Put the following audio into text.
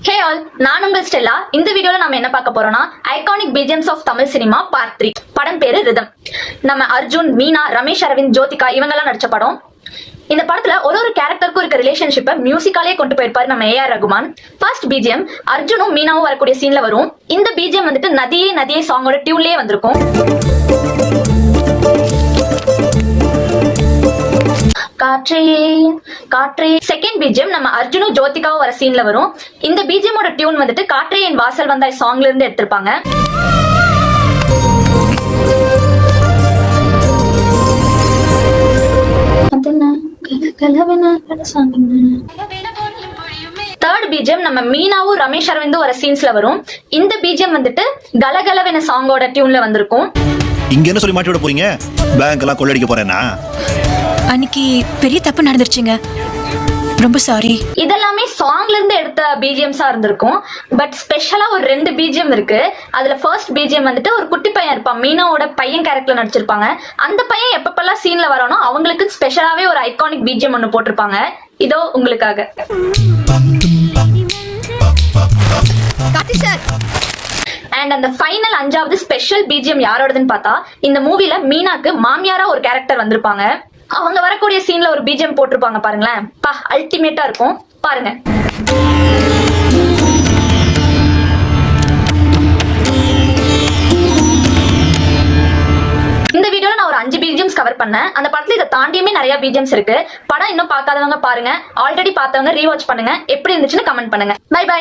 Hey all, நான் உங்கள் Stella. இந்த வீடியோல நம்ம என்ன பார்க்க போறோம்னா iconic BGMs of Tamil cinema part 3. படம் பேரு ரிதம். நம்ம அர்ஜுன், மீனா, ரமேஷ் அரவிந்த், ஜோதிகா இவங்கெல்லாம் நடிச்ச படம். இந்த படத்துல ஒரு கேரக்டருக்கும் இருக்க ரிலேஷன்ஷிப்பை மியூசிக்காலே கொண்டு போயிருப்பாரு நம்ம ஏஆர் ரகுமான். ஃபர்ஸ்ட் பிஜிஎம் அர்ஜுனும் மீனாவும் வரக்கூடிய சீன்ல வரும். இந்த பிஜிஎம் வந்துட்டு நதியே நதியே சாங்கோட டியூன்லயே வந்திருக்கும். காற்றே காற்றே. செகண்ட் பிஜிஎம் நம்ம அர்ஜுனும் ஜோதிகாவும் வர சீன்ல வரும். இந்த பிஜிஎமோட டியூன் வந்துட்டு காற்றே என் வாசல் வந்தாய் சாங்ல இருந்து எடுத்திருப்பாங்க. தேர்ட் பிஜிஎம் நம்ம மீனாவும் ரமேஷ் அரவிந்தும் வர சீன்ஸ்ல வரும். இந்த பிஜிஎம் வந்துட்டு கலகலவென சாங்கோட டியூன்ல வந்திருக்கும். இங்க என்ன சொல்லி மாட்டி விட போறீங்க? பேங்க் எல்லாம் கொள்ளடிக்க போறேனா? அன்னைக்கு பெரிய தப்பு நடந்துருச்சுங்க, ரொம்ப சாரி. இதெல்லாமே சாங்ல இருந்து எடுத்த பிஜிஎம்ஸா இருந்திருக்கும். பட் ஸ்பெஷலா ஒரு 2 பிஜிஎம் இருக்கு. அதுல ஃபர்ஸ்ட் பிஜிஎம் வந்துட்டு ஒரு குட்டி பையன் இருப்பான், மீனாவோட பையன் கேரக்டர்ல நடிச்சிருப்பாங்க. அந்த பையன் எப்பப்பெல்லாம் சீன்ல வரானோ அவங்களுக்கு ஸ்பெஷலாவே ஒரு ஐகானிக் பிஜிஎம் ஒன்னு போட்டிருப்பாங்க. இதோ உங்களுக்காக. அண்ட் அந்த ஃபைனல் 5வது ஸ்பெஷல் பிஜிஎம் யாரோடதுன்னு பார்த்தா, இந்த மூவில மீனாக்கு மாமியாரா ஒரு கேரக்டர் வந்திருப்பாங்க. அவங்க வரக்கூடிய சீன்ல ஒரு பிஜிஎம் போட்டிருப்பாங்க பாருங்களேன். அல்டிமேட்டா இருக்கும், பாருங்க. இந்த வீடியோல நான் ஒரு 5 பிஜிஎம்ஸ் கவர் பண்ணேன். அந்த படத்துல இதை தாண்டியுமே நிறைய பிஜிஎம்ஸ் இருக்கு. படம் இன்னும் பார்க்காதவங்க பாருங்க, ஆல்ரெடி பார்த்தவங்க ரீவாட்ச் பண்ணுங்க. எப்படி இருந்துச்சுன்னு கமெண்ட் பண்ணுங்க. Bye by.